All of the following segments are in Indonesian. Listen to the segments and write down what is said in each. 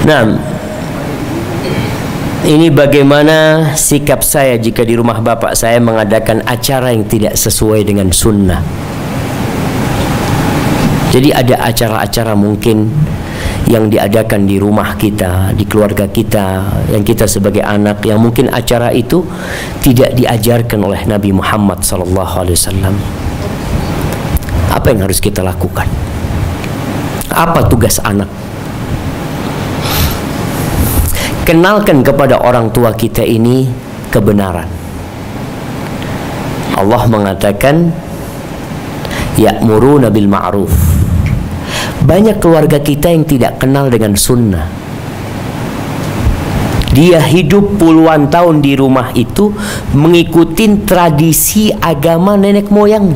Nah, ini bagaimana sikap saya jika di rumah bapak saya mengadakan acara yang tidak sesuai dengan sunnah. Jadi ada acara-acara mungkin yang diadakan di rumah kita, di keluarga kita, yang kita sebagai anak, yang mungkin acara itu tidak diajarkan oleh Nabi Muhammad SAW. Apa yang harus kita lakukan? Apa tugas anak? Kenalkan kepada orang tua kita ini kebenaran. Allah mengatakan ya'muruna bil ma'ruf. Banyak keluarga kita yang tidak kenal dengan sunnah. Dia hidup puluhan tahun di rumah itu mengikuti tradisi agama nenek moyang.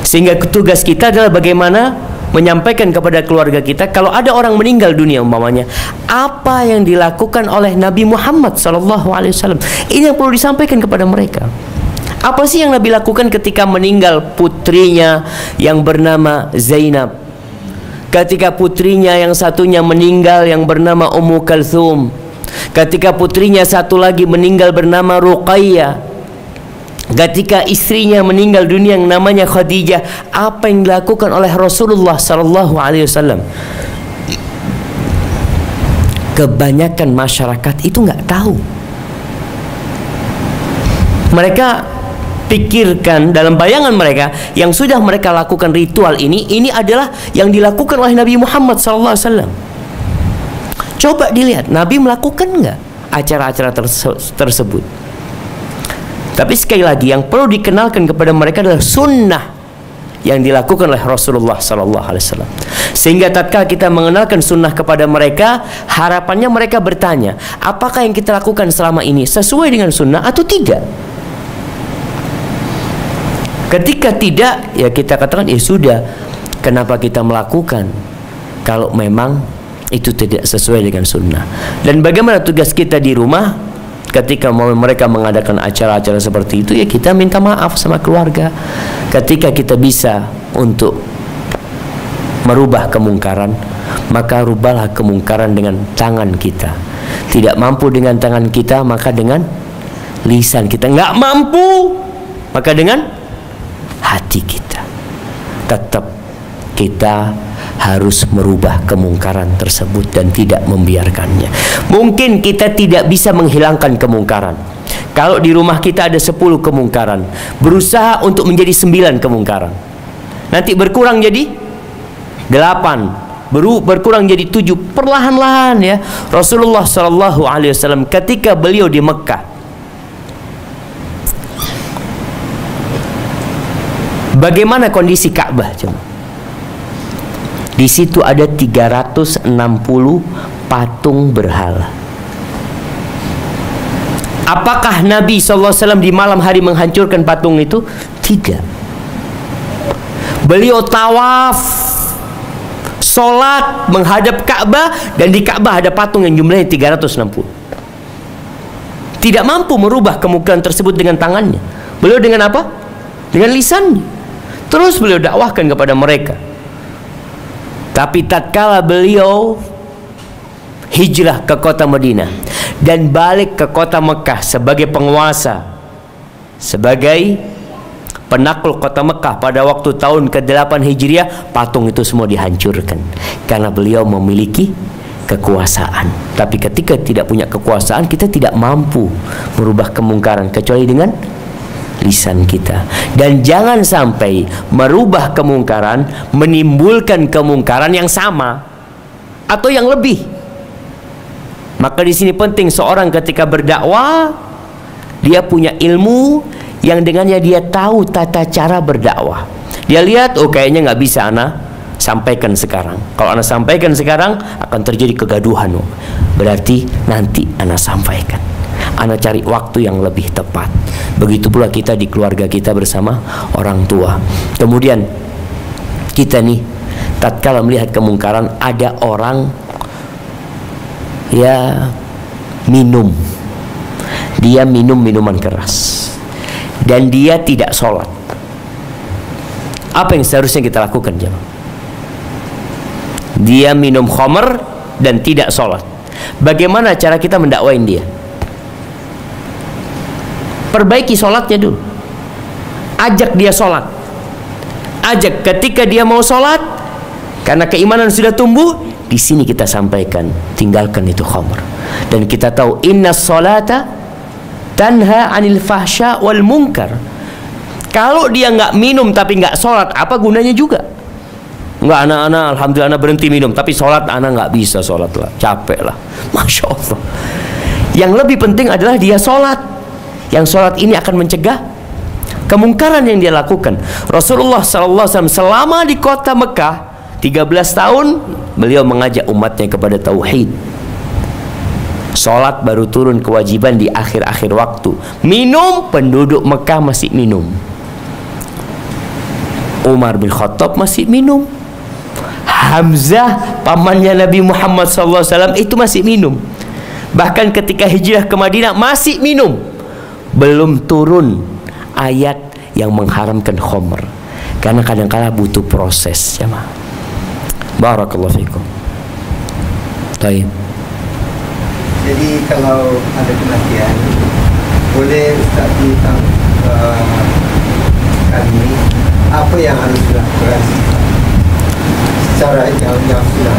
Sehingga tugas kita adalah bagaimana menyampaikan kepada keluarga kita, kalau ada orang meninggal dunia umpamanya, apa yang dilakukan oleh Nabi Muhammad SAW. Ini yang perlu disampaikan kepada mereka. Apa sih yang Nabi lakukan ketika meninggal putrinya yang bernama Zainab, ketika putrinya yang satunya meninggal yang bernama Ummu Kalthum, ketika putrinya satu lagi meninggal bernama Ruqayyah, ketika istrinya meninggal dunia yang namanya Khadijah. Apa yang dilakukan oleh Rasulullah SAW? Kebanyakan masyarakat itu nggak tahu. Mereka pikirkan dalam bayangan mereka yang sudah mereka lakukan ritual ini adalah yang dilakukan oleh Nabi Muhammad SAW. Coba dilihat, Nabi melakukan nggak acara-acara tersebut? Tapi sekali lagi, yang perlu dikenalkan kepada mereka adalah sunnah yang dilakukan oleh Rasulullah SAW. Sehingga tatkala kita mengenalkan sunnah kepada mereka, harapannya mereka bertanya, apakah yang kita lakukan selama ini sesuai dengan sunnah atau tidak? Ketika tidak, ya kita katakan, ya sudah, kenapa kita melakukan kalau memang itu tidak sesuai dengan sunnah? Dan bagaimana tugas kita di rumah? Ketika mereka mengadakan acara-acara seperti itu, ya kita minta maaf sama keluarga. Ketika kita bisa untuk merubah kemungkaran, maka rubahlah kemungkaran dengan tangan kita. Tidak mampu dengan tangan kita, maka dengan lisan kita. Nggak mampu, maka dengan hati kita. Tetap kita harus merubah kemungkaran tersebut dan tidak membiarkannya. Mungkin kita tidak bisa menghilangkan kemungkaran. Kalau di rumah kita ada 10 kemungkaran, berusaha untuk menjadi 9 kemungkaran. Nanti berkurang jadi 8, berkurang jadi 7, perlahan-lahan ya. Rasulullah SAW ketika beliau di Mekah, bagaimana kondisi Ka'bah? Di situ ada 360 patung berhala. Apakah Nabi SAW di malam hari menghancurkan patung itu? Tidak. Beliau tawaf, sholat menghadap Ka'bah, dan di Ka'bah ada patung yang jumlahnya 360. Tidak mampu merubah kemungkaran tersebut dengan tangannya. Beliau dengan apa? Dengan lisannya. Terus beliau dakwahkan kepada mereka. Tapi tatkala beliau hijrah ke kota Madinah dan balik ke kota Mekah sebagai penguasa, sebagai penakluk kota Mekah pada waktu tahun ke-8 Hijriah, patung itu semua dihancurkan karena beliau memiliki kekuasaan. Tapi ketika tidak punya kekuasaan, kita tidak mampu merubah kemungkaran kecuali dengan lisan kita. Dan jangan sampai merubah kemungkaran menimbulkan kemungkaran yang sama atau yang lebih. Maka di sini penting seorang ketika berdakwah, dia punya ilmu yang dengannya dia tahu tata cara berdakwah. Dia lihat, oh kayaknya nggak bisa ana sampaikan sekarang. Kalau ana sampaikan sekarang akan terjadi kegaduhan. Berarti nanti ana sampaikan. Ana cari waktu yang lebih tepat. Begitu pula kita di keluarga kita bersama orang tua. Kemudian kita nih, tatkala melihat kemungkaran, ada orang ya minum, dia minum minuman keras dan dia tidak sholat. Apa yang seharusnya kita lakukan, jemaah? Dia minum khamr dan tidak sholat. Bagaimana cara kita mendakwain dia? Perbaiki sholatnya dulu. Ajak dia sholat. Ajak ketika dia mau sholat, karena keimanan sudah tumbuh. Di sini kita sampaikan, tinggalkan itu khamr. Dan kita tahu inna sholata tanha anil fahsya wal munkar. Kalau dia nggak minum tapi nggak sholat, apa gunanya juga? Nggak, anak-anak alhamdulillah anak berhenti minum, tapi sholat anak nggak bisa sholat lah, capek lah. Masya Allah. Yang lebih penting adalah dia sholat. Yang sholat ini akan mencegah kemungkaran yang dia lakukan. Rasulullah SAW selama di kota Mekah 13 tahun beliau mengajak umatnya kepada tauhid. Sholat baru turun kewajiban di akhir-akhir waktu. Minum, penduduk Mekah masih minum. Umar bin Khattab masih minum. Hamzah pamannya Nabi Muhammad SAW itu masih minum. Bahkan ketika hijrah ke Madinah masih minum. Belum turun ayat yang mengharamkan khamr. Karena kadang-kala butuh proses, jemaah. Barakallahu fikum. Baik. Jadi kalau ada kematian, boleh Ustaz tentang kami apa yang harus dilakukan secara yang sudah.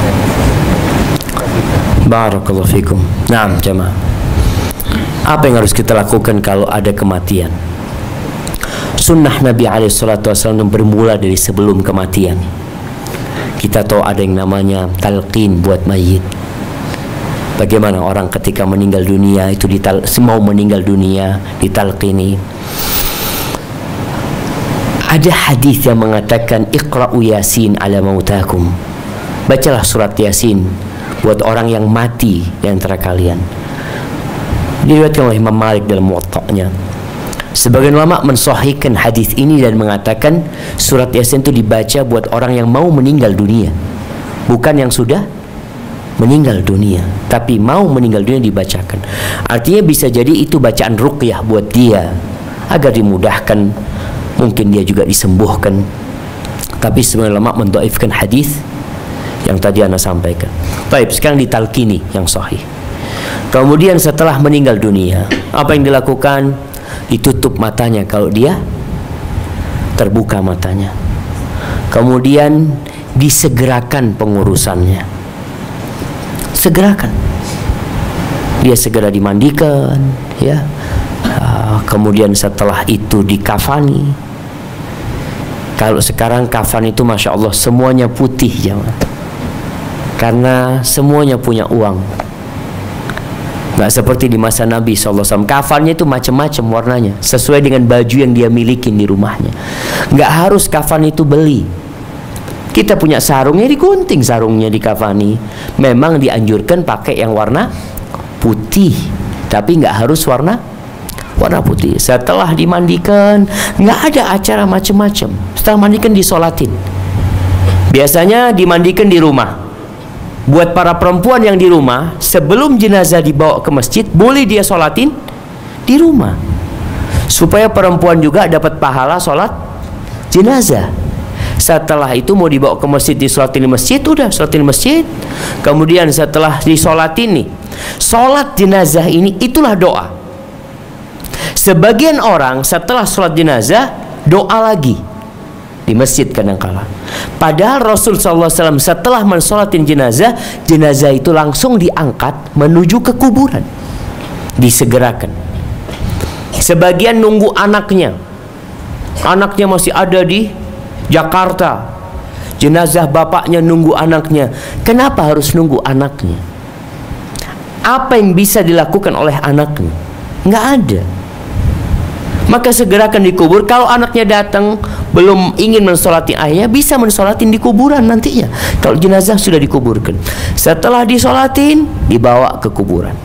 Barakallahu fikum. Naam, jemaah. Apa yang harus kita lakukan kalau ada kematian? Sunnah Nabi SAW bermula dari sebelum kematian. Kita tahu ada yang namanya talqin buat mayit. Bagaimana orang ketika meninggal dunia itu mau meninggal dunia ditalqini. Ada hadis yang mengatakan iqra'u yasin ala mautakum. Bacalah surat Yasin buat orang yang mati di antara kalian. Diriwayatkan oleh Imam Malik dalam Muwatta'nya. Sebagian ulama mensahihkan hadis ini dan mengatakan surat Yasin itu dibaca buat orang yang mau meninggal dunia, bukan yang sudah meninggal dunia, tapi mau meninggal dunia dibacakan. Artinya bisa jadi itu bacaan ruqyah buat dia agar dimudahkan, mungkin dia juga disembuhkan. Tapi sebagian ulama mendhaifkan hadis yang tadi Anda sampaikan. Baik, sekarang ditalqini yang sahih. Kemudian setelah meninggal dunia, apa yang dilakukan? Ditutup matanya kalau dia terbuka matanya. Kemudian disegerakan pengurusannya. Segerakan. Dia segera dimandikan, ya. Kemudian setelah itu dikafani. Kalau sekarang kafan itu Masya Allah semuanya putih, jemaah. Karena semuanya punya uang. Nggak seperti di masa Nabi SAW. Kafannya itu macam-macam warnanya, sesuai dengan baju yang dia miliki di rumahnya. Nggak harus kafan itu beli. Kita punya sarungnya, digunting sarungnya, dikafani. Memang dianjurkan pakai yang warna putih, tapi nggak harus warna putih. Setelah dimandikan, nggak ada acara macam-macam. Setelah mandikan disolatin. Biasanya dimandikan di rumah. Buat para perempuan yang di rumah, sebelum jenazah dibawa ke masjid, boleh dia sholatin di rumah, supaya perempuan juga dapat pahala sholat jenazah. Setelah itu mau dibawa ke masjid, disolatin di masjid, udah sholatin di masjid. Kemudian setelah disolatin nih, sholat jenazah ini itulah doa. Sebagian orang setelah sholat jenazah doa lagi di masjid kadangkala. Padahal Rasul SAW setelah mensolatin jenazah, jenazah itu langsung diangkat menuju ke kuburan, disegerakan. Sebagian nunggu anaknya masih ada di Jakarta, jenazah bapaknya nunggu anaknya. Kenapa harus nunggu anaknya? Apa yang bisa dilakukan oleh anaknya? Nggak ada. Maka segerakan dikubur. Kalau anaknya datang belum ingin mensolati ayahnya, bisa mensolatin di kuburan nantinya kalau jenazah sudah dikuburkan. Setelah disolatin, dibawa ke kuburan.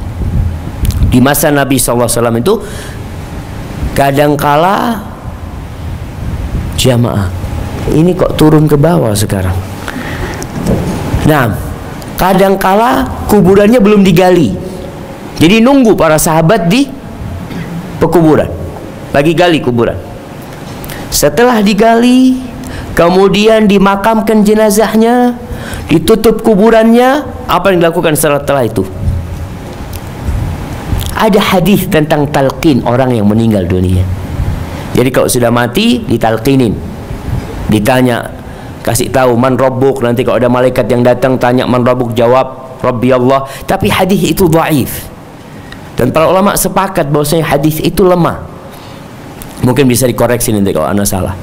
Di masa Nabi SAW itu kadangkala jamaah ini kok turun ke bawah sekarang. Nah, kadangkala kuburannya belum digali, jadi nunggu para sahabat di pekuburan. Lagi gali kuburan. Setelah digali, kemudian dimakamkan jenazahnya, Ditutup kuburannya, apa yang dilakukan setelah itu? Ada hadis tentang talqin orang yang meninggal dunia. Jadi kalau sudah mati ditalqinin, ditanya, kasih tahu man rabbuk. Nanti kalau ada malaikat yang datang tanya man rabbuk, jawab Rabbi Allah. Tapi hadis itu dhaif, dan para ulama sepakat bahwasanya hadis itu lemah. Mungkin bisa dikoreksi nanti kalau ana salah.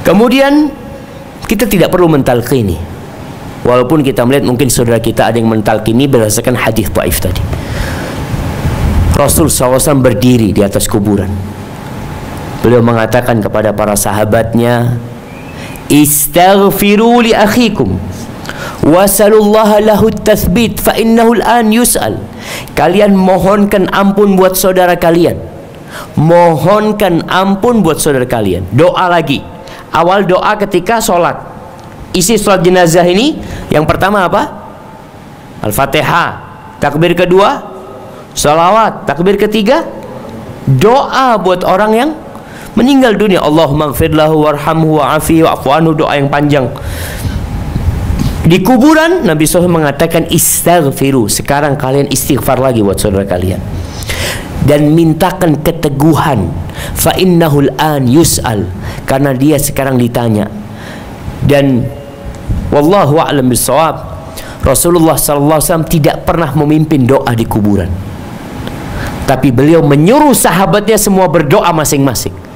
Kemudian kita tidak perlu mentalqini, walaupun kita melihat mungkin saudara kita ada yang mentalqini berdasarkan hadis dhaif tadi. Rasul SAW berdiri di atas kuburan. Beliau mengatakan kepada para sahabatnya, istaghfiru li akhikum wasalullaha lahu tathbit fa innahu al-an yus'al. Kalian mohonkan ampun buat saudara kalian, mohonkan ampun buat saudara kalian. Doa lagi, awal doa ketika sholat. Isi sholat jenazah ini yang pertama apa? Al-Fatihah. Takbir kedua salawat. Takbir ketiga doa buat orang yang meninggal dunia. Allahumma ighfir lahu warhamhu wa'afihi wa'fu anhu. Doa yang panjang. Di kuburan Nabi SAW mengatakan istaghfiru. Sekarang kalian istighfar lagi buat saudara kalian, dan mintakan keteguhan. Fa innahul an yus'al, karena dia sekarang ditanya. Dan wallahu a'lam bissawab, Rasulullah SAW tidak pernah memimpin doa di kuburan, tapi beliau menyuruh sahabatnya semua berdoa masing-masing.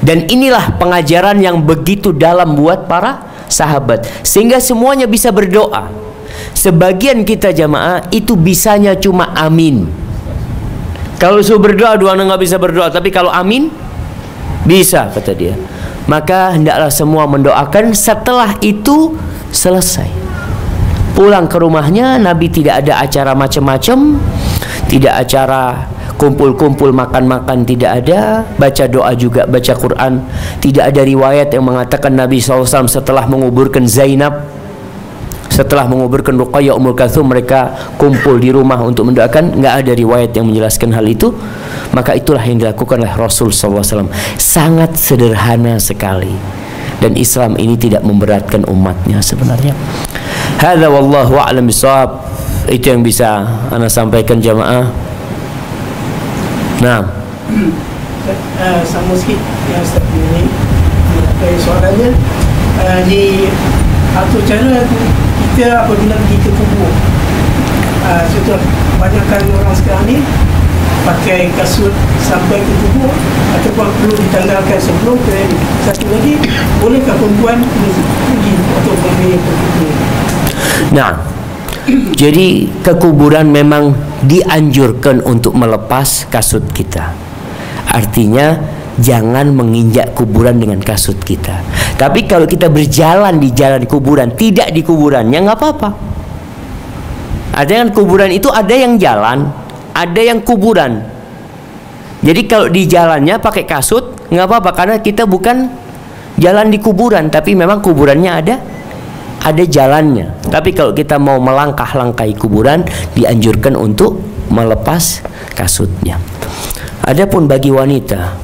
Dan inilah pengajaran yang begitu dalam buat para sahabat, sehingga semuanya bisa berdoa. Sebagian kita jamaah itu bisanya cuma amin. Kalau suruh berdoa, dua anak nggak bisa berdoa, tapi kalau amin bisa, kata dia. Maka hendaklah semua mendoakan. Setelah itu selesai, pulang ke rumahnya. Nabi tidak ada acara macam-macam, tidak acara kumpul-kumpul makan-makan, tidak ada. Baca doa juga, baca Quran. Tidak ada riwayat yang mengatakan Nabi SAW setelah menguburkan Zainab, setelah menguburkan Ruqayyah Ummul Kalthum, mereka kumpul di rumah untuk mendoakan. Nggak ada riwayat yang menjelaskan hal itu. Maka itulah yang dilakukan oleh Rasul SAW. Sangat sederhana sekali, dan Islam ini tidak memberatkan umatnya sebenarnya. Hadza wallahu a'lam bishawab. Itu yang bisa ana sampaikan jamaah. Nah, sama sikit yang Ustaz ini soalannya, di atau cara kita apabila pergi ke kubur, contoh banyakkan orang sekarang ni pakai kasut sampai ke kubur, ataupun perlu ditanggalkan sebelum ke. Satu lagi, bolehkah perempuan pergi atau pergi ke kubur? nah, jadi ke kuburan memang dianjurkan untuk melepas kasut kita. Artinya jangan menginjak kuburan dengan kasut kita. Tapi kalau kita berjalan di jalan kuburan, tidak di kuburannya, nggak apa-apa. Ada yang kuburan itu ada yang jalan, ada yang kuburan. Jadi kalau di jalannya pakai kasut nggak apa-apa, karena kita bukan jalan di kuburan, tapi memang kuburannya ada jalannya. Tapi kalau kita mau melangkah-langkahi kuburan, dianjurkan untuk melepas kasutnya. Adapun bagi wanita,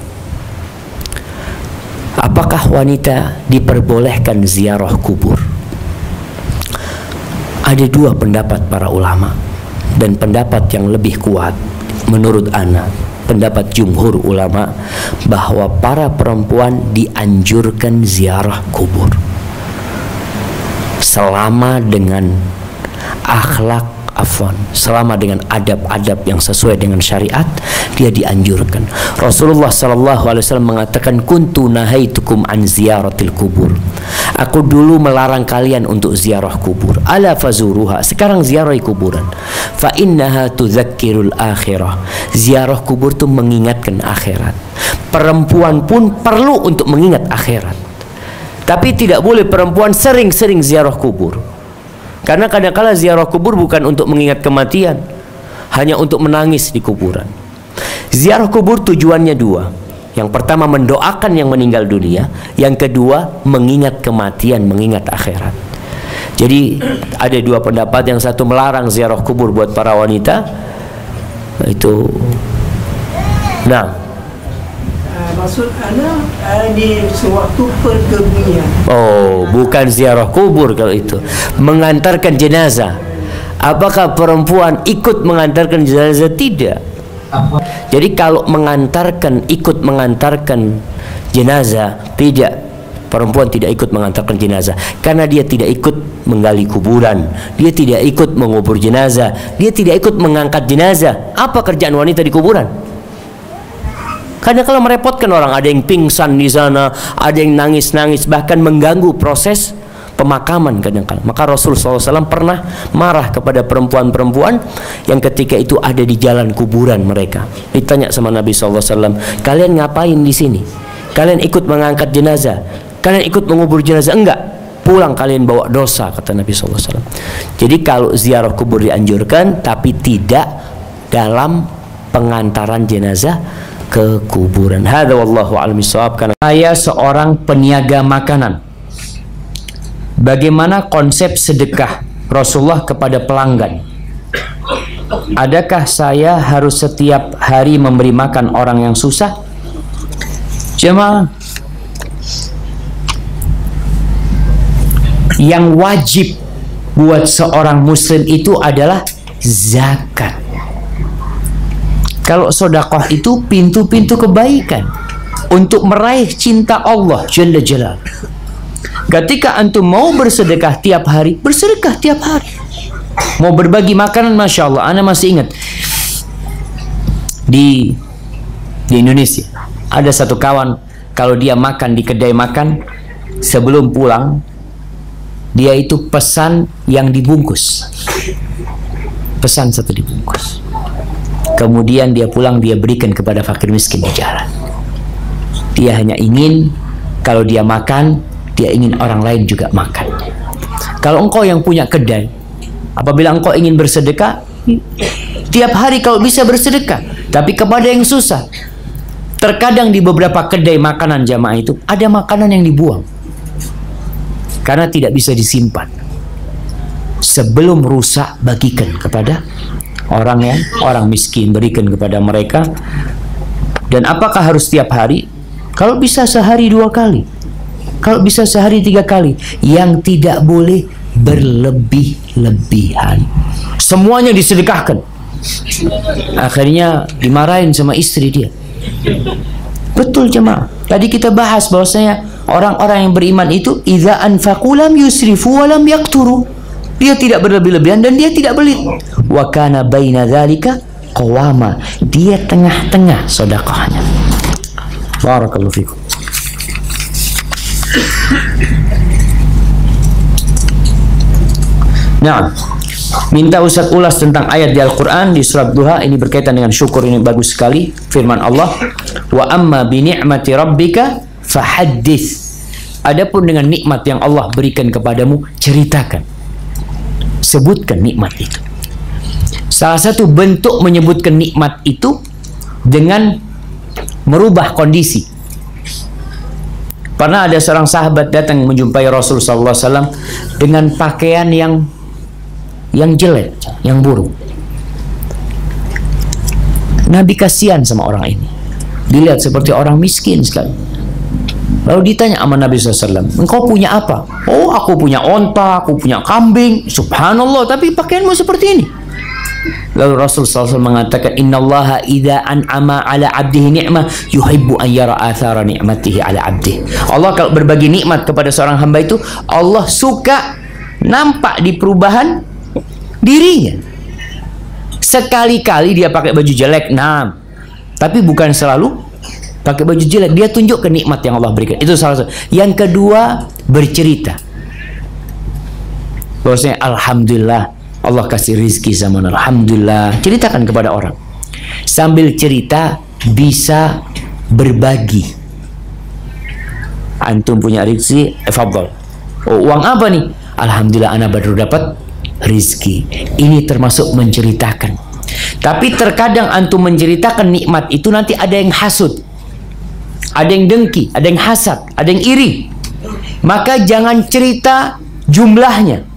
apakah wanita diperbolehkan ziarah kubur? Ada dua pendapat para ulama, dan pendapat yang lebih kuat menurut ana, pendapat jumhur ulama, bahwa para perempuan dianjurkan ziarah kubur selama dengan selama dengan adab-adab yang sesuai dengan syariat, dia dianjurkan. Rasulullah SAW mengatakan, kuntu nahaitukum an ziyaratil kubur. Aku dulu melarang kalian untuk ziarah kubur. Ala fazuruha. Sekarang ziarahi kuburan. Fa innaha tudzakkirul akhirah. Ziarah kubur itu mengingatkan akhirat. Perempuan pun perlu untuk mengingat akhirat. Tapi tidak boleh perempuan sering-sering ziarah kubur. Karena kadang-kala ziarah kubur bukan untuk mengingat kematian, hanya untuk menangis di kuburan. Ziarah kubur tujuannya dua. Yang pertama mendoakan yang meninggal dunia, yang kedua mengingat kematian, mengingat akhirat. Jadi ada dua pendapat. Yang satu melarang ziarah kubur buat para wanita. Itu. Nah, maksud di sewaktu pergebumian. Oh, bukan ziarah kubur kalau itu. Mengantarkan jenazah. Apakah perempuan ikut mengantarkan jenazah? Tidak. Jadi kalau ikut mengantarkan jenazah, tidak. Perempuan tidak ikut mengantarkan jenazah karena dia tidak ikut menggali kuburan, dia tidak ikut mengubur jenazah, dia tidak ikut mengangkat jenazah. Apa kerjaan wanita di kuburan? Karena kalau merepotkan orang, ada yang pingsan di sana, ada yang nangis-nangis, bahkan mengganggu proses pemakaman kadang-kadang. Maka Rasulullah SAW pernah marah kepada perempuan-perempuan yang ketika itu ada di jalan kuburan mereka. Ditanya sama Nabi SAW, kalian ngapain di sini? Kalian ikut mengangkat jenazah? Kalian ikut mengubur jenazah? Enggak. Pulang kalian bawa dosa, kata Nabi SAW. Jadi kalau ziarah kubur dianjurkan, tapi tidak dalam pengantaran jenazah ke kuburan. Hadza wallahu a'lam bishawab. Karena saya seorang peniaga makanan. Bagaimana konsep sedekah Rasulullah kepada pelanggan? Adakah saya harus setiap hari memberi makan orang yang susah? Jemaah, yang wajib buat seorang muslim itu adalah zakat. Kalau sedekah itu pintu-pintu kebaikan untuk meraih cinta Allah Jalla Jalal. Ketika antum mau bersedekah tiap hari, bersedekah tiap hari. Mau berbagi makanan, Masya Allah, ana masih ingat di Indonesia ada satu kawan, kalau dia makan di kedai makan, sebelum pulang dia itu pesan yang dibungkus, pesan satu dibungkus, kemudian dia pulang, dia berikan kepada fakir miskin di jalan. Dia hanya ingin kalau dia makan, dia ingin orang lain juga makan. Kalau engkau yang punya kedai, apabila engkau ingin bersedekah, tiap hari kalau bisa bersedekah, tapi kepada yang susah. Terkadang di beberapa kedai makanan jamaah itu ada makanan yang dibuang karena tidak bisa disimpan. Sebelum rusak, bagikan kepada orang miskin, berikan kepada mereka. Dan apakah harus tiap hari? Kalau bisa sehari 2 kali, kalau bisa sehari 3 kali. Yang tidak boleh berlebih-lebihan. Semuanya disedekahkan. Akhirnya dimarahin sama istri dia. Betul jemaah. Tadi kita bahas bahwasanya orang-orang yang beriman itu idza anfaqu lam yusrifu wa lam yaqturu. Dia tidak berlebih-lebihan dan dia tidak belit. Wa kana baina dzalika qawama. Dia tengah-tengah sedekahnya. Barakallahu fikum. Nah, minta Ustaz ulas tentang ayat di Al-Quran di surat Duha. Ini berkaitan dengan syukur, ini bagus sekali. Firman Allah, wa amma bi ni'mati rabbika fahaddits. Adapun dengan nikmat yang Allah berikan kepadamu, ceritakan, sebutkan nikmat itu. Salah satu bentuk menyebutkan nikmat itu dengan merubah kondisi. Pernah ada seorang sahabat datang menjumpai Rasulullah SAW dengan pakaian yang jelek, yang buruk. Nabi kasihan sama orang ini. Dilihat seperti orang miskin sekali. Lalu ditanya sama Nabi SAW, engkau punya apa? Oh, aku punya onta, aku punya kambing. Subhanallah, tapi pakaianmu seperti ini. Lalu Rasul SAW mengatakan, innallaha idza an'ama ala abdihi ni'mah yuhibbu an yara athara ni'matihi ala abdihi. Allah kalau berbagi nikmat kepada seorang hamba itu, Allah suka nampak di perubahan dirinya. Sekali-kali dia pakai baju jelek, nah, tapi bukan selalu pakai baju jelek. Dia tunjuk ke nikmat yang Allah berikan. Itu salah satu. Yang kedua, bercerita. Bahwasanya alhamdulillah Allah kasih rizki zaman, alhamdulillah. Ceritakan kepada orang. Sambil cerita bisa berbagi. Antum punya rizki, fadhal. Oh, uang apa nih? Alhamdulillah ana baru dapat rizki. Ini termasuk menceritakan. Tapi terkadang antum menceritakan nikmat itu, nanti ada yang hasud, ada yang dengki, ada yang hasad, ada yang iri. Maka jangan cerita jumlahnya,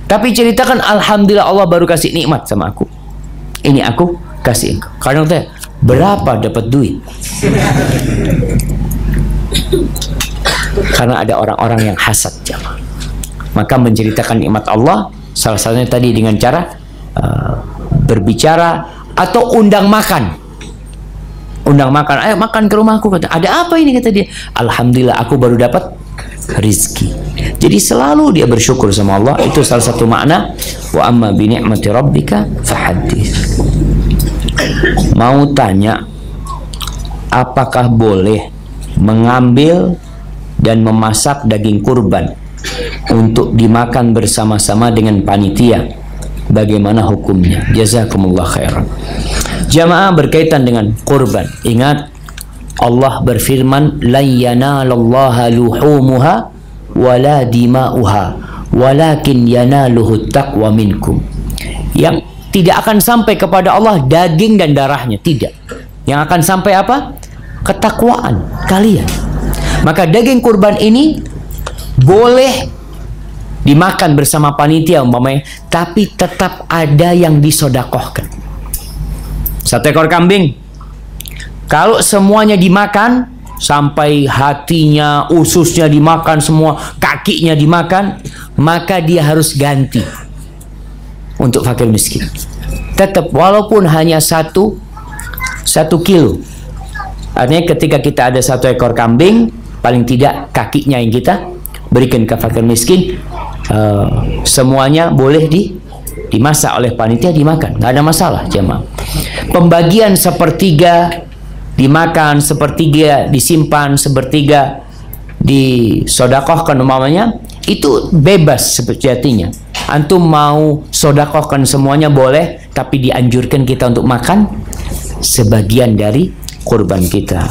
tapi ceritakan alhamdulillah Allah baru kasih nikmat sama aku. Ini aku kasih engkau. Karena Berapa dapat duit? Karena ada orang-orang yang hasad, jamaah. Maka menceritakan nikmat Allah salah satunya tadi dengan cara berbicara atau undang makan. Undang makan, ayo makan ke rumahku, kata. Ada apa ini, kata dia. Alhamdulillah, aku baru dapat rizki. Jadi selalu dia bersyukur sama Allah. Itu salah satu makna wa amma bi ni'mati rabbika fahaddits. Mau tanya, apakah boleh mengambil dan memasak daging kurban untuk dimakan bersama-sama dengan panitia? Bagaimana hukumnya? Jazakumullah khairan. Jamaah, berkaitan dengan kurban, ingat Allah berfirman, "Lan yanalallaha luhumuha wala dima'uha walakin yanaluhu taqwa minkum." Yang tidak akan sampai kepada Allah daging dan darahnya, tidak. Yang akan sampai apa? Ketakwaan kalian. Maka daging kurban ini boleh dimakan bersama panitia umpamanya, tapi tetap ada yang disodakohkan. 1 ekor kambing, kalau semuanya dimakan, sampai hatinya, ususnya dimakan semua, kakinya dimakan, maka dia harus ganti untuk fakir miskin. Tetap walaupun hanya satu kilo. Artinya ketika kita ada 1 ekor kambing, paling tidak kakinya yang kita berikan ke fakir miskin, semuanya boleh dimasak oleh panitia, dimakan, nggak ada masalah, jemaah. Pembagian sepertiga dimakan, sepertiga disimpan, sepertiga disodakohkan umpamanya, itu bebas sejatinya. Antum mau sodakohkan semuanya boleh, tapi dianjurkan kita untuk makan sebagian dari kurban kita.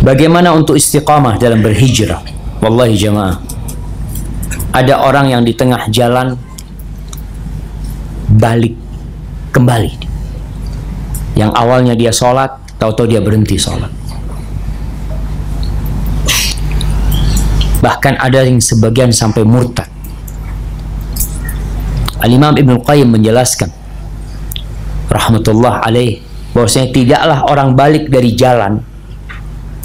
Bagaimana untuk istiqamah dalam berhijrah? Wallahi jamaah, ada orang yang di tengah jalan balik kembali. Yang awalnya dia sholat, tahu-tahu dia berhenti sholat. Bahkan ada yang sebagian sampai murtad. Al-Imam Ibnu Qayyim menjelaskan, rahmatullah alaih, bahwasanya tidaklah orang balik dari jalan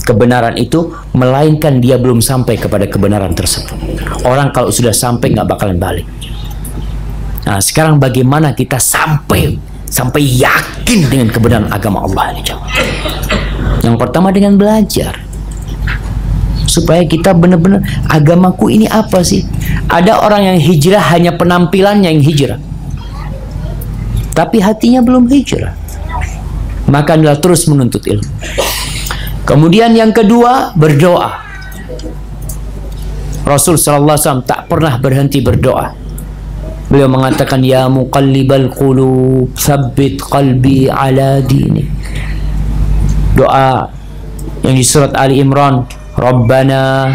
kebenaran itu melainkan dia belum sampai kepada kebenaran tersebut. Orang kalau sudah sampai nggak bakalan balik. Nah, sekarang bagaimana kita sampai yakin dengan kebenaran agama Allah ini, jemaah? Yang pertama dengan belajar, supaya kita benar-benar, agamaku ini apa sih? Ada orang yang hijrah hanya penampilannya yang hijrah, tapi hatinya belum hijrah. Maka adalah terus menuntut ilmu. Kemudian yang kedua, berdoa. Rasul sallallahu alaihi wasallam tak pernah berhenti berdoa. Beliau mengatakan, ya muqallibal qulub, tsabbit qalbi ala dinik. Doa yang di surat Ali Imran, Rabbana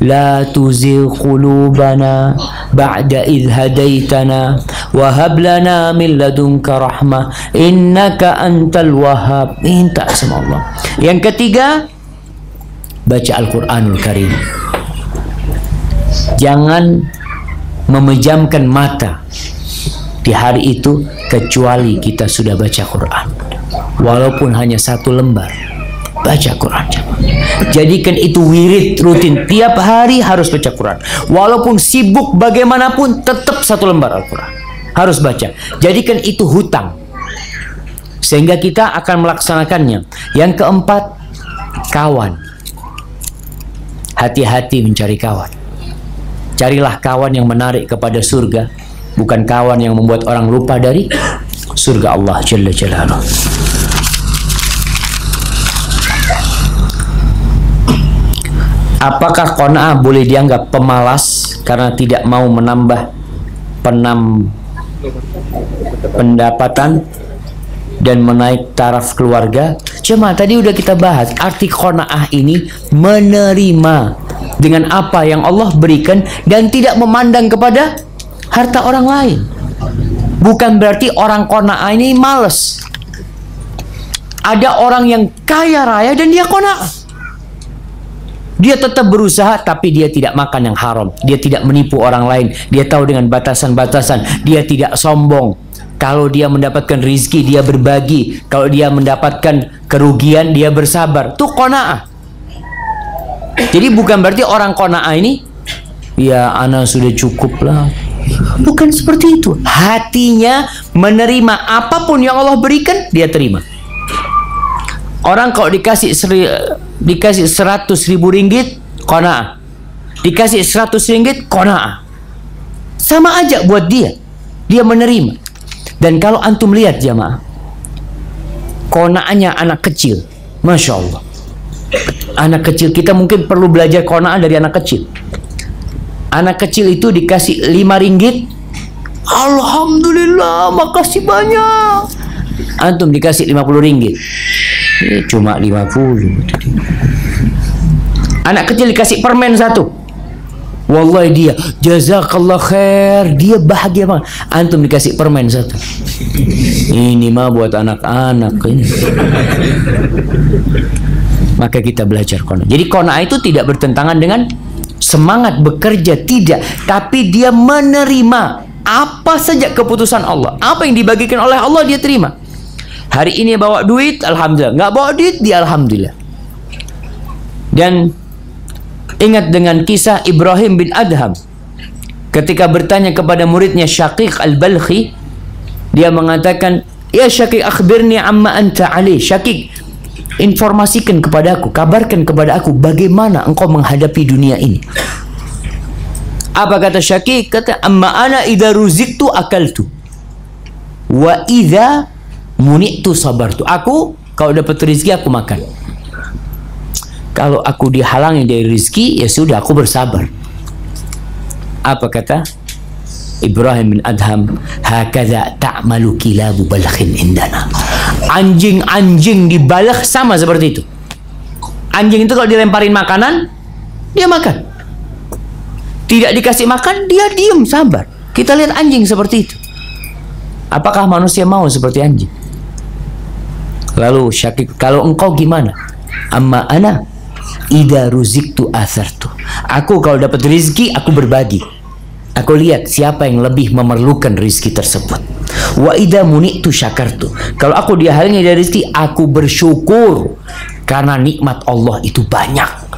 la tuzigh qulubana ba'da idh hadaitana wa hab lana min ladunka rahmah innaka antal wahhab. Minta sama Allah. Yang ketiga, baca Al-Qur'anul Karim. Jangan memejamkan mata di hari itu kecuali kita sudah baca Quran, walaupun hanya 1 lembar. Baca Quran, jadikan itu wirid rutin, tiap hari harus baca Quran, walaupun sibuk bagaimanapun tetap 1 lembar Al-Quran harus baca. Jadikan itu hutang sehingga kita akan melaksanakannya. Yang keempat, kawan. Hati-hati mencari kawan. Carilah kawan yang menarik kepada surga, bukan kawan yang membuat orang lupa dari surga Allah Jalla Jalaluhu. Apakah qanaah boleh dianggap pemalas karena tidak mau menambah pendapatan dan menaik taraf keluarga? Cuma tadi udah kita bahas, arti qanaah ini menerima dengan apa yang Allah berikan dan tidak memandang kepada harta orang lain. Bukan berarti orang qanaah ini males. Ada orang yang kaya raya dan dia qanaah. Dia tetap berusaha, tapi dia tidak makan yang haram. Dia tidak menipu orang lain. Dia tahu dengan batasan-batasan. Dia tidak sombong. Kalau dia mendapatkan rizki, dia berbagi. Kalau dia mendapatkan kerugian, dia bersabar. Itu qanaah. Jadi bukan berarti orang qanaah ini, ya ana sudah cukup lah. Bukan seperti itu. Hatinya menerima apapun yang Allah berikan, dia terima. Orang kalau dikasih 100.000 ringgit, qanaah. Dikasih 100 ringgit, qanaah. Sama aja buat dia. Dia menerima. Dan kalau antum lihat jamaah, qanaahnya anak kecil, Masya Allah. Anak kecil, kita mungkin perlu belajar qanaah dari anak kecil. Anak kecil itu dikasih 5 ringgit, alhamdulillah, makasih banyak. Antum dikasih 50 ringgit, cuma 50. Anak kecil dikasih permen 1, wallahi dia jazakallah khair, dia bahagia banget. Antum dikasih permen 1, ini mah buat anak-anak ini. Maka kita belajar qanaah. Jadi qanaah itu tidak bertentangan dengan semangat bekerja, tidak, tapi dia menerima apa saja keputusan Allah. Apa yang dibagikan oleh Allah dia terima. Hari ini bawa duit, alhamdulillah. Nggak bawa duit, dia alhamdulillah. Dan ingat dengan kisah Ibrahim bin Adham ketika bertanya kepada muridnya Syaqiq al-Balkhi, dia mengatakan, ya Syaqiq, akhbirni amma anta ali. Syaqiq, informasikan kepadaku, kabarkan kepada aku bagaimana engkau menghadapi dunia ini. Apa kata Syaqiq? Kata, amma ana idza ruziktu akaltu wa idza muni'tu sabartu. Aku kalau dapat rezeki aku makan. Kalau aku dihalangi dari rezeki, ya sudah, aku bersabar. Apa kata Ibrahim bin Adham? Hakadha ta'malu kilabu balakhin indana. Anjing-anjing di Balakh sama seperti itu. Anjing itu kalau dilemparin makanan, dia makan. Tidak dikasih makan, dia diam, sabar. Kita lihat anjing seperti itu. Apakah manusia mau seperti anjing? Lalu Syaqiq, kalau engkau gimana? Amma ana idza ruziktu athartu. Aku kalau dapat rezeki, aku berbagi. Aku lihat siapa yang lebih memerlukan rezeki tersebut. Wa idza muni'tu syakartu. Kalau aku dihalangi dari rezeki, aku bersyukur karena nikmat Allah itu banyak.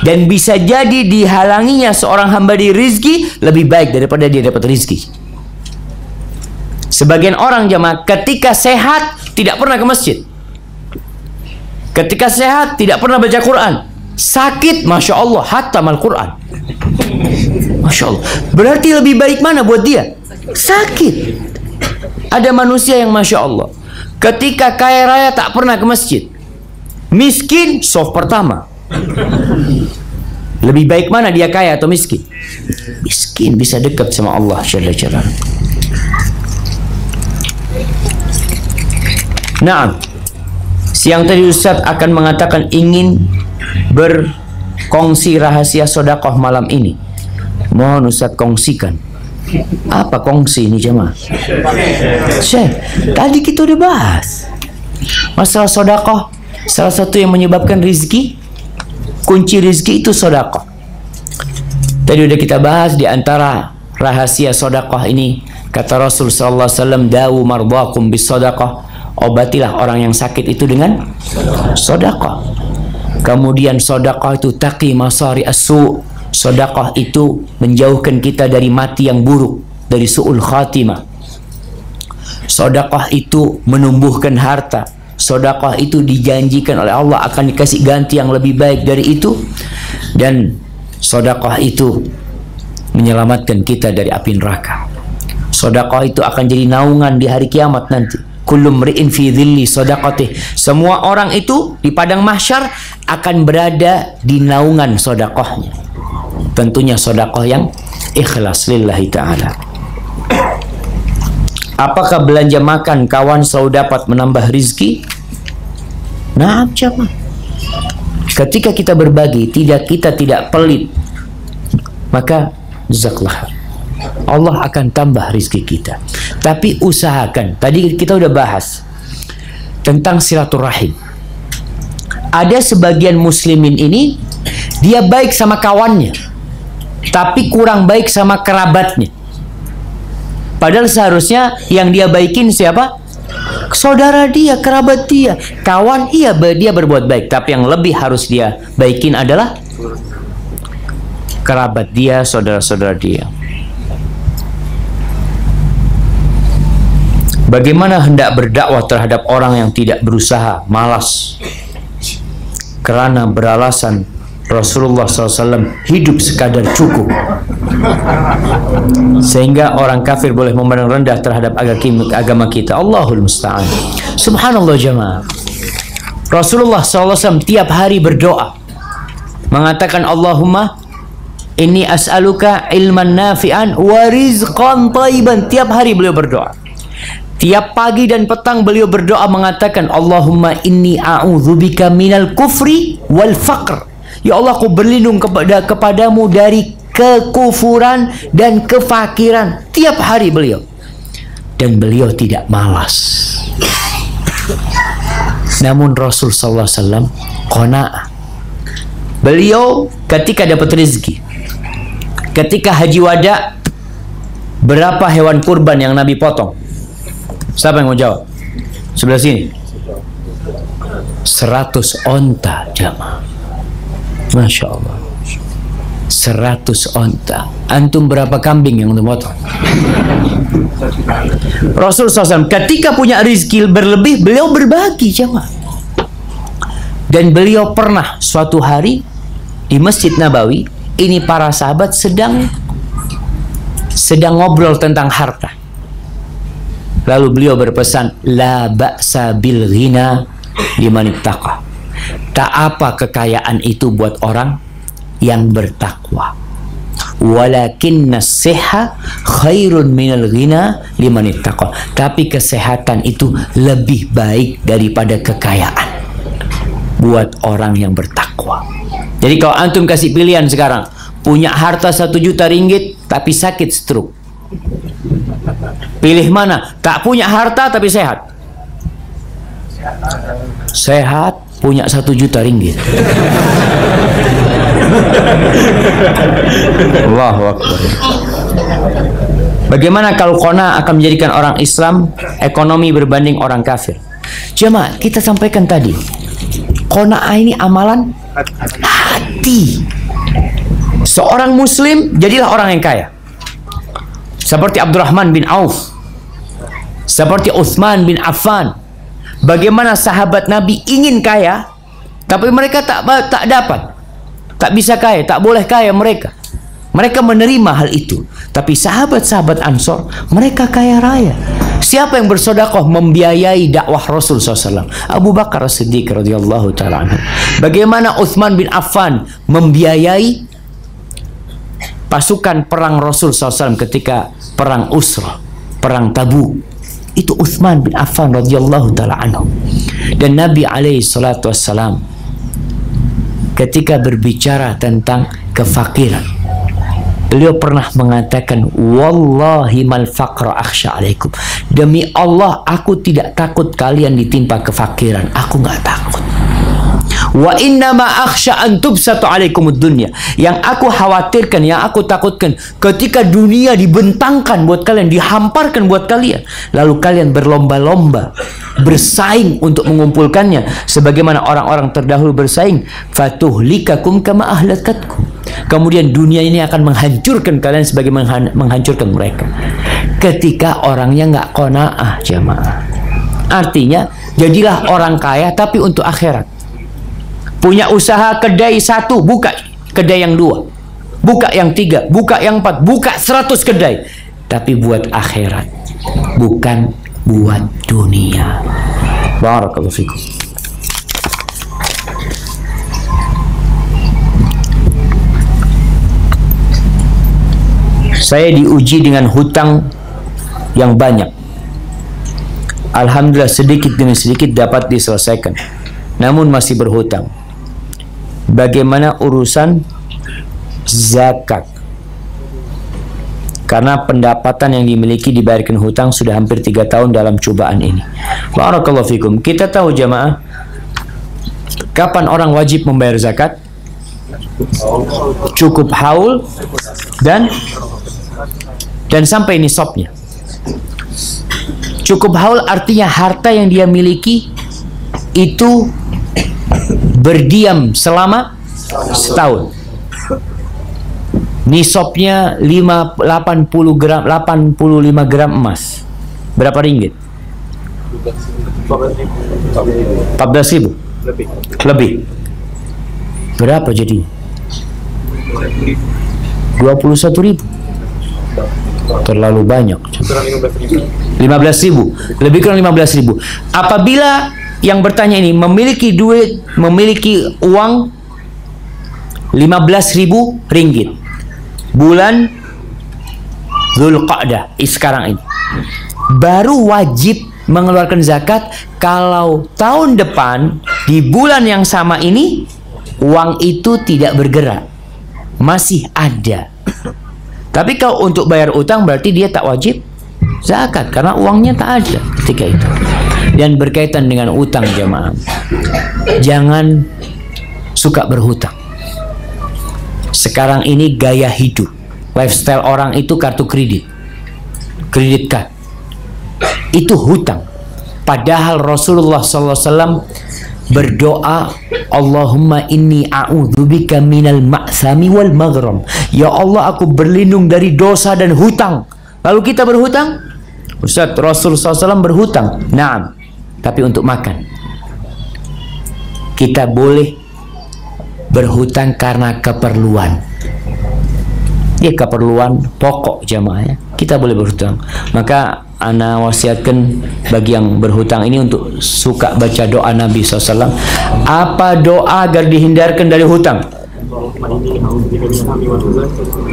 Dan bisa jadi dihalanginya seorang hamba di rezeki lebih baik daripada dia dapat rezeki. Sebagian orang jamaah ketika sehat tidak pernah ke masjid. Ketika sehat tidak pernah baca Quran. Sakit, Masya Allah, hatam Al-Quran. Masya Allah. Berarti lebih baik mana buat dia? Sakit. Ada manusia yang Masya Allah, ketika kaya raya tak pernah ke masjid. Miskin, soft pertama. Lebih baik mana dia kaya atau miskin? Miskin, bisa dekat sama Allah Jalla Jalaluhu. Nah, siang tadi Ustaz akan mengatakan ingin berkongsi rahasia sedekah malam ini. Mohon Ustaz kongsikan. Apa kongsi ini jemaah? Syekh, tadi kita udah bahas masalah sedekah. Salah satu yang menyebabkan rizki, kunci rizki itu sedekah. Tadi udah kita bahas di antara rahasia sedekah ini. Kata Rasul sallallahu alaihi wasallam, dawu mardakum bis sedekah. Obatilah orang yang sakit itu dengan sedekah. Kemudian sedekah itu taqi masari as-su'. Sedekah itu menjauhkan kita dari mati yang buruk, dari su'ul khatimah. Sedekah itu menumbuhkan harta. Sedekah itu dijanjikan oleh Allah akan dikasih ganti yang lebih baik dari itu. Dan sedekah itu menyelamatkan kita dari api neraka. Sedekah itu akan jadi naungan di hari kiamat nanti. Kullu mri'in fi dhilli sadaqatih. Semua orang itu di padang mahsyar akan berada di naungan sedekahnya. Tentunya sedekah yang ikhlas lillahi ta'ala. Apakah belanja makan kawan selalu dapat menambah rizki? Nah, jemaah. Ketika kita berbagi, kita tidak pelit, maka jazakallah, Allah akan tambah rizki kita. Tapi usahakan, tadi kita udah bahas tentang silaturahim. Ada sebagian muslimin ini, dia baik sama kawannya, tapi kurang baik sama kerabatnya. Padahal seharusnya yang dia baikin siapa? Saudara dia, kerabat dia, kawan. Iya, dia berbuat baik, tapi yang lebih harus dia baikin adalah kerabat dia, saudara-saudara dia. Bagaimana hendak berdakwah terhadap orang yang tidak berusaha, malas, karena beralasan Rasulullah SAW hidup sekadar cukup, sehingga orang kafir boleh memandang rendah terhadap agama kita. Allahul musta'an. Subhanallah jemaah. Rasulullah SAW tiap hari berdoa, mengatakan Allahumma inni as'aluka ilman nafi'an wa rizqan thayyiban. Tiap hari beliau berdoa. Tiap pagi dan petang beliau berdoa mengatakan Allahumma inni a'udzubika minal kufri wal faqr. Ya Allah, aku berlindung kepadamu dari kekufuran dan kefakiran. Tiap hari beliau. Dan beliau tidak malas. Namun Rasul sallallahu alaihi wasallam qanaah. Beliau ketika dapat rezeki, ketika haji wada, berapa hewan kurban yang Nabi potong? Siapa yang mau jawab? Sebelah sini. 100 onta jamaah. Masya Allah. 100 onta. Antum berapa kambing yang untuk potong? Rasul SAW ketika punya rezeki berlebih, beliau berbagi jamaah. Dan beliau pernah suatu hari di Masjid Nabawi, ini para sahabat sedang ngobrol tentang harta. Lalu beliau berpesan, la ba'sa bil ghina liman ittaqa. Tak apa kekayaan itu buat orang yang bertakwa. Walakinna as-sihha khairun minal ghina liman ittaqa. Tapi kesehatan itu lebih baik daripada kekayaan buat orang yang bertakwa. Jadi kalau antum kasih pilihan sekarang, punya harta 1 juta ringgit tapi sakit stroke, pilih mana? Tak punya harta tapi sehat. Sehat, punya 1 juta ringgit. Allahu Akbar. Bagaimana kalau qanaah akan menjadikan orang Islam ekonomi berbanding orang kafir? Jemaah, kita sampaikan tadi, qanaah ini amalan hati. Seorang muslim jadilah orang yang kaya, seperti Abdurrahman bin Auf, seperti Utsman bin Affan. Bagaimana sahabat Nabi ingin kaya, tapi mereka tak dapat, tak bisa kaya, tak boleh kaya mereka. Mereka menerima hal itu. Tapi sahabat-sahabat Ansor, mereka kaya raya. Siapa yang bersedekah membiayai dakwah Rasul SAW? Abu Bakar As-Siddiq radhiyallahu ta'ala anhu. Bagaimana Utsman bin Affan membiayai pasukan perang Rasul SAW ketika perang Usra, perang Tabuk? Itu Utsman bin Affan radhiyallahu ta'ala anhu. Dan Nabi alaihi salatu wassalam ketika berbicara tentang kefakiran, beliau pernah mengatakan, wallahi mal faqra akhsha alaikum. Demi Allah, aku tidak takut kalian ditimpa kefakiran. Aku nggak takut. Wa inna ma akhsha an tubsatu alaikumud dunya. Yang aku khawatirkan, yang aku takutkan, ketika dunia dibentangkan buat kalian, dihamparkan buat kalian, lalu kalian berlomba-lomba bersaing untuk mengumpulkannya sebagaimana orang-orang terdahulu bersaing, fatuhlikakum kama ahlakatkum. Kemudian dunia ini akan menghancurkan kalian sebagaimana menghancurkan mereka. Ketika orangnya nggak qanaah jamaah. Artinya jadilah orang kaya tapi untuk akhirat. Punya usaha kedai 1, buka kedai yang 2, buka yang 3, buka yang 4, buka 100 kedai, tapi buat akhirat, bukan buat dunia. Barakallahu fikum. Saya diuji dengan hutang yang banyak. Alhamdulillah sedikit demi sedikit dapat diselesaikan, namun masih berhutang. Bagaimana urusan zakat? Karena pendapatan yang dimiliki dibayarkan hutang sudah hampir 3 tahun dalam cobaan ini. Barakallahu fikum. Kita tahu jamaah, kapan orang wajib membayar zakat? Cukup haul dan sampai nisabnya. Cukup haul artinya harta yang dia miliki itu berdiam selama setahun. Nisabnya 85 gram emas. Berapa ringgit? 14.000 lebih. Berapa jadi? 21.000. Terlalu banyak. 15.000. Lebih kurang 15.000. Apabila yang bertanya ini memiliki duit, memiliki uang 15.000 ringgit bulan Zulqa'dah sekarang ini, baru wajib mengeluarkan zakat kalau tahun depan di bulan yang sama ini uang itu tidak bergerak, masih ada. Tapi kalau untuk bayar utang berarti dia tak wajib zakat karena uangnya tak ada ketika itu. Dan berkaitan dengan utang jamaah, jangan suka berhutang. Sekarang ini gaya hidup, lifestyle orang itu kartu kredit, kredit card, itu hutang. Padahal Rasulullah SAW berdoa, Allahumma inni a'udzubika minal ma'sami wal maghram. Ya Allah, aku berlindung dari dosa dan hutang. Lalu kita berhutang? Ustaz, Rasulullah SAW berhutang. Naam, tapi untuk makan. Kita boleh berhutang karena keperluan. Ya, keperluan pokok jamaah ya. Kita boleh berhutang. Maka ana wasiatkan bagi yang berhutang ini untuk suka baca doa Nabi SAW. Apa doa agar dihindarkan dari hutang?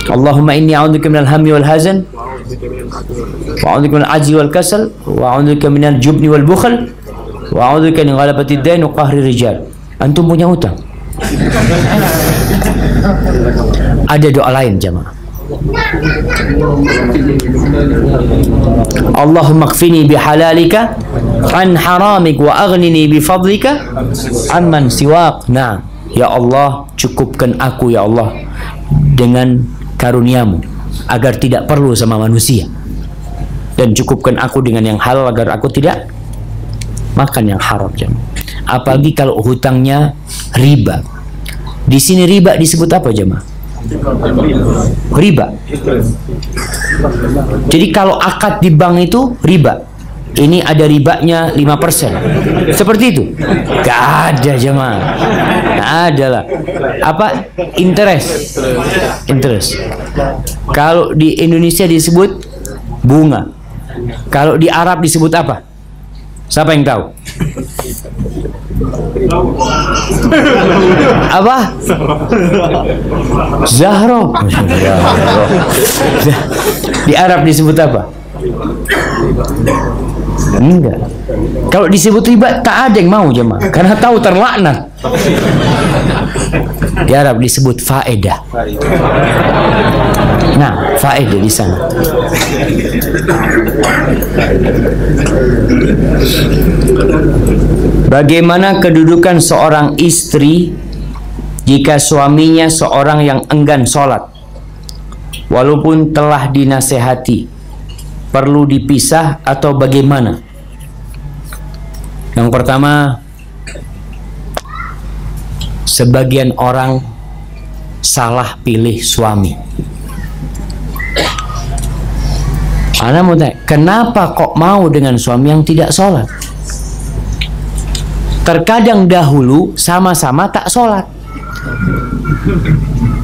Allahumma inni a'udzubika minal hammi wal hazan wa a'udzubika minal ajzi wal kasal wa a'udzubika minal jubni wal bukhl wa a'udzubika min ghalabati ad-dain wa qahri rijal. Antum punya hutang? Ada doa lain jamaah. Allahumma kfini bihalalika an haramik wa aghnini bifadlika amman siwak. Nah, ya Allah, cukupkan aku ya Allah dengan karuniamu agar tidak perlu sama manusia, dan cukupkan aku dengan yang halal agar aku tidak makan yang haram jamaah. Apalagi kalau hutangnya riba. Di sini riba disebut apa jemaah? Riba. Jadi kalau akad di bank itu riba. Ini ada ribanya 5%. Seperti itu? Gak ada jemaah. Gak ada lah. Apa? Interest. Interest. Kalau di Indonesia disebut bunga. Kalau di Arab disebut apa? Siapa yang tahu? Apa? Zahro. Di Arab disebut apa? Enggak. Kalau disebut riba tak ada yang mau jemaah, karena tahu terlaknat. Di Arab disebut faedah. Nah, faedah di sana. Bagaimana kedudukan seorang istri jika suaminya seorang yang enggan sholat walaupun telah dinasehati? Perlu dipisah atau bagaimana? Yang pertama, sebagian orang salah pilih suami. Ana mau tanya, kenapa kok mau dengan suami yang tidak sholat? Terkadang dahulu sama-sama tak sholat.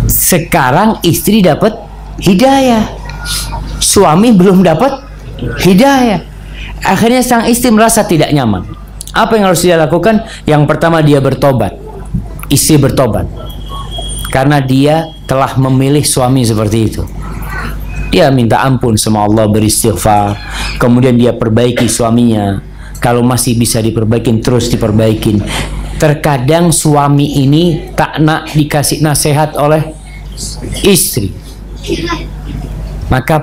Sekarang istri dapat hidayah, suami belum dapat hidayah. Akhirnya sang istri merasa tidak nyaman. Apa yang harus dia lakukan? Yang pertama, dia bertobat. Istri bertobat karena dia telah memilih suami seperti itu. Dia minta ampun sama Allah, beristighfar, kemudian dia perbaiki suaminya. Kalau masih bisa diperbaikin, terus diperbaikin. Terkadang suami ini tak nak dikasih nasihat oleh istri, maka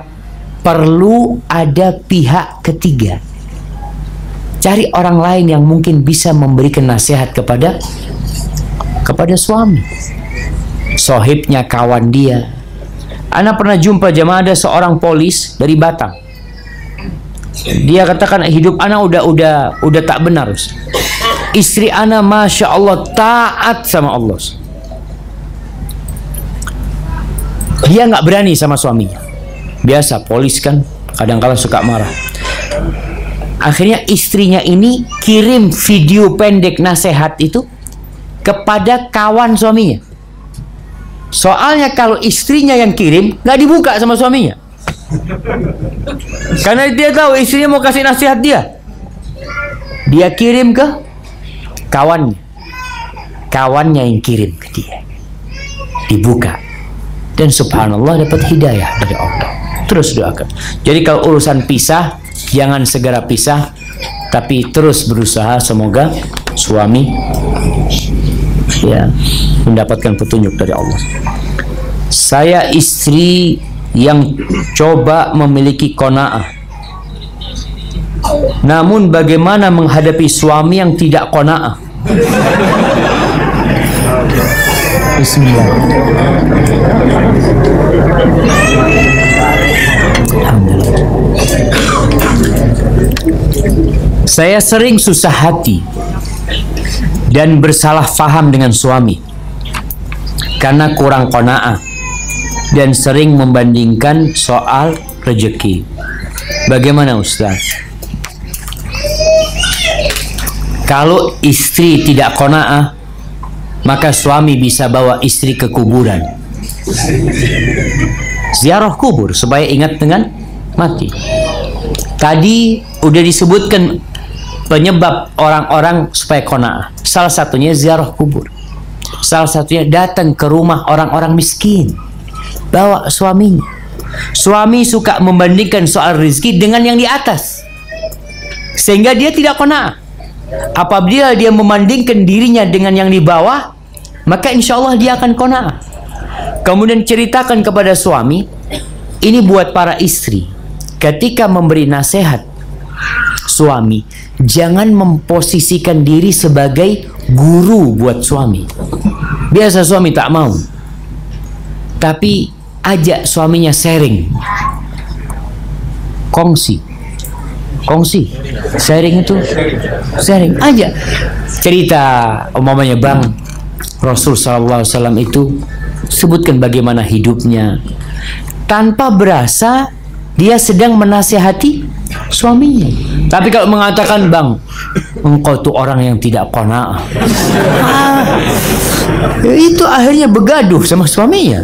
perlu ada pihak ketiga. Cari orang lain yang mungkin bisa memberikan nasihat kepada suami. Sohibnya, kawan dia. Ana pernah jumpa jemaah, ada seorang polis dari Batam. Dia katakan hidup ana udah tak benar. Istri ana masya Allah taat sama Allah. Dia nggak berani sama suaminya. Biasa polis kan kadang-kala suka marah. Akhirnya istrinya ini kirim video pendek nasihat itu kepada kawan suaminya. Soalnya kalau istrinya yang kirim nggak dibuka sama suaminya, karena dia tahu istrinya mau kasih nasihat dia. Dia kirim ke kawannya, kawannya yang kirim ke dia, dibuka, dan subhanallah dapat hidayah dari Allah. Terus doakan. Jadi kalau urusan pisah, jangan segera pisah, tapi terus berusaha semoga suami ya mendapatkan petunjuk dari Allah. Saya istri yang coba memiliki qanaah, namun bagaimana menghadapi suami yang tidak qanaah? Bismillah. Alhamdulillah. Saya sering susah hati dan bersalah faham dengan suami karena kurang qanaah dan sering membandingkan soal rezeki. Bagaimana Ustaz? Kalau istri tidak qanaah, maka suami bisa bawa istri ke kuburan, ziarah kubur supaya ingat dengan mati. Tadi udah disebutkan penyebab orang-orang supaya qanaah. Salah satunya ziarah kubur. Salah satunya datang ke rumah orang-orang miskin, bawa suaminya. Suami suka membandingkan soal rezeki dengan yang di atas, sehingga dia tidak qanaah. Apabila dia membandingkan dirinya dengan yang di bawah, maka insya Allah dia akan qanaah. Kemudian ceritakan kepada suami. Ini buat para istri, ketika memberi nasihat suami, jangan memposisikan diri sebagai guru buat suami. Biasa suami tak mau, tapi ajak suaminya sharing, kongsi, sharing itu sharing aja. Cerita umpamanya Bang, Rasul SAW itu sebutkan bagaimana hidupnya, tanpa berasa dia sedang menasihati suaminya. Tapi kalau mengatakan Bang, engkau tuh orang yang tidak qanaah, itu akhirnya begaduh sama suaminya.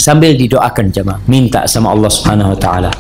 Sambil didoakan jemaah, minta sama Allah Subhanahu wa taala